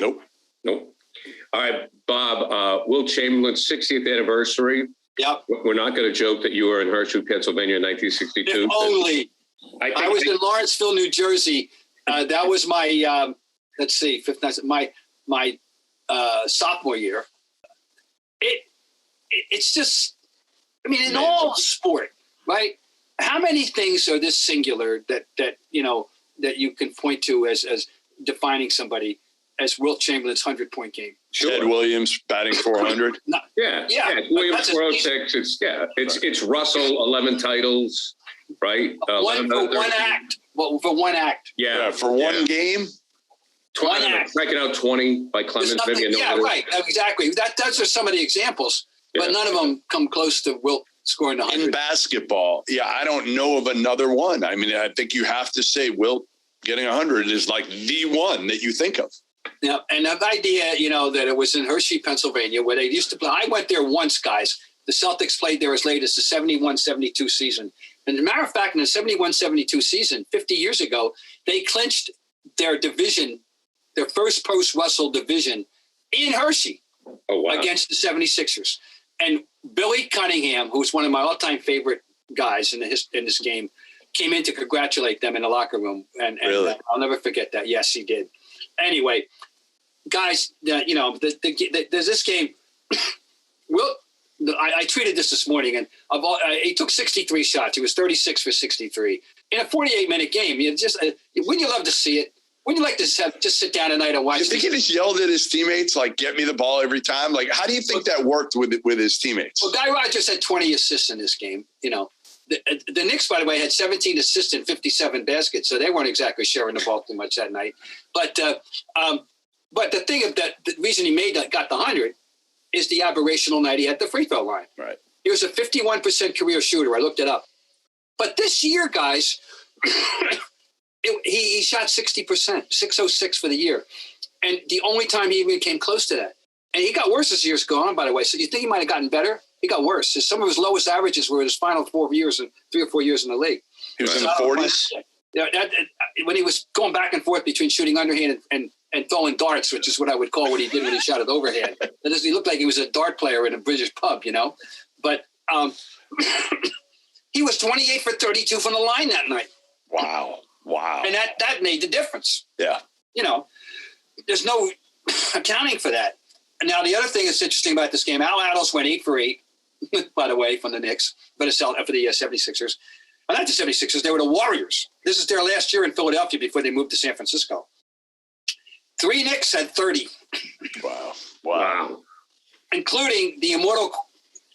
Nope. All right, Bob, Wilt Chamberlain's 60th anniversary. Yep. We're not going to joke that you were in Hershey, Pennsylvania in 1962. If only. I was in Lawrenceville, New Jersey. That was my, my sophomore year. It's just, I mean, in all sport, right? How many things are this singular that you can point to as defining somebody as Wilt Chamberlain's 100-point game? Sure. Ted Williams batting 400. Yeah. Williams 406. It's Russell 11 titles, right? For one act. Well, for one act. Yeah, for one game. 20, striking out 20 by Clemens. Right. Exactly. Those are some of the examples, but none of them come close to Wilt scoring 100. In basketball, I don't know of another one. I mean, I think you have to say Wilt getting 100 is like the one that you think of. Yeah, and the idea, that it was in Hershey, Pennsylvania, where they used to play. I went there once, guys. The Celtics played there as late as the 71-72 season. And as a matter of fact, in the 71-72 season, 50 years ago, they clinched their division, their first post-Russell division in Hershey against the 76ers. And Billy Cunningham, who's one of my all-time favorite guys in this game, came in to congratulate them in the locker room. And really? I'll never forget that. Yes, he did. Anyway, guys, there's this game. I tweeted this morning, and he took 63 shots. He was 36 for 63 in a 48-minute game. Wouldn't you love to see it? Wouldn't you like to just sit down tonight and watch? You think he just yelled at his teammates, like, "Get me the ball every time"? Like, how do you think that worked with his teammates? Well, Guy Rogers had 20 assists in this game. The Knicks, by the way, had 17 assists and 57 baskets, so they weren't exactly sharing the ball too much that night. But the thing the reason he got the 100 is the aberrational night he had the free throw line. Right. He was a 51% career shooter. I looked it up. But this year, guys, he shot 60%, 606 for the year. And the only time he even came close to that. And he got worse as years go on, by the way. So you think he might have gotten better? He got worse. Some of his lowest averages were in his final 3 or 4 years in the league. He was in the 40s? When he was going back and forth between shooting underhand and throwing darts, which is what I would call what he did when he shot it overhand. He looked like he was a dart player in a British pub, But he was 28 for 32 from the line that night. Wow. And that made the difference. Yeah. There's no accounting for that. And now the other thing that's interesting about this game, Al Attles went 8 for 8, by the way, from the Knicks, but for the 76ers. Well, not the 76ers, they were the Warriors. This is their last year in Philadelphia before they moved to San Francisco. 3 Knicks had 30. Wow. Including the immortal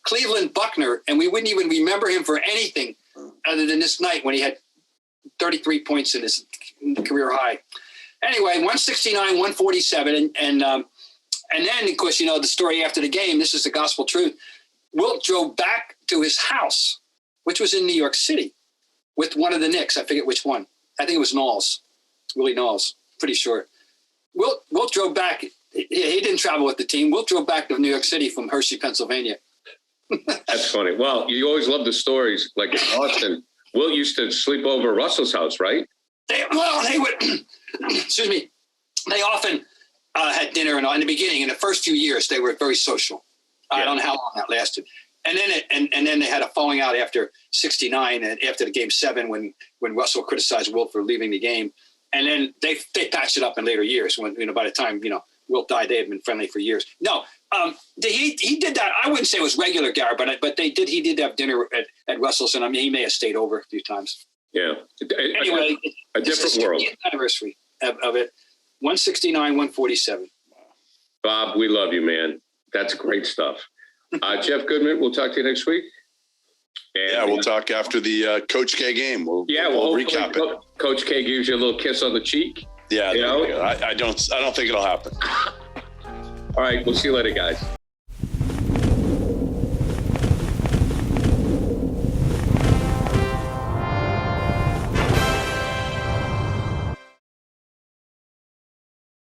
Cleveland Buckner, and we wouldn't even remember him for anything other than this night when he had 33 points in his career high. Anyway, 169-147, and then, of course, the story after the game, this is the gospel truth. Wilt drove back to his house, which was in New York City, with one of the Knicks. I forget which one. I think it was Knowles, Willie Knowles, pretty sure. Wilt drove back. He didn't travel with the team. Wilt drove back to New York City from Hershey, Pennsylvania. That's funny. Well, you always love the stories. Like in Austin, Wilt used to sleep over at Russell's house, right? They would, excuse me, they often had dinner, and in the beginning, in the first few years, they were very social. I don't know how long that lasted. And then they had a falling out after 69 and after the game 7 when Russell criticized Wilt for leaving the game. And then they patched it up in later years when, by the time, Wilt died, they had been friendly for years. No, he did that. I wouldn't say it was regular, Gary, but he did have dinner at Russell's, and he may have stayed over a few times. Yeah. Anyway, a different world. Anniversary of it. 169-147. Bob, we love you, man. That's great stuff. Jeff Goodman, we'll talk to you next week. And, we'll talk after the Coach K game. We'll recap it. Coach K gives you a little kiss on the cheek. Yeah, I don't think it'll happen. All right, we'll see you later, guys.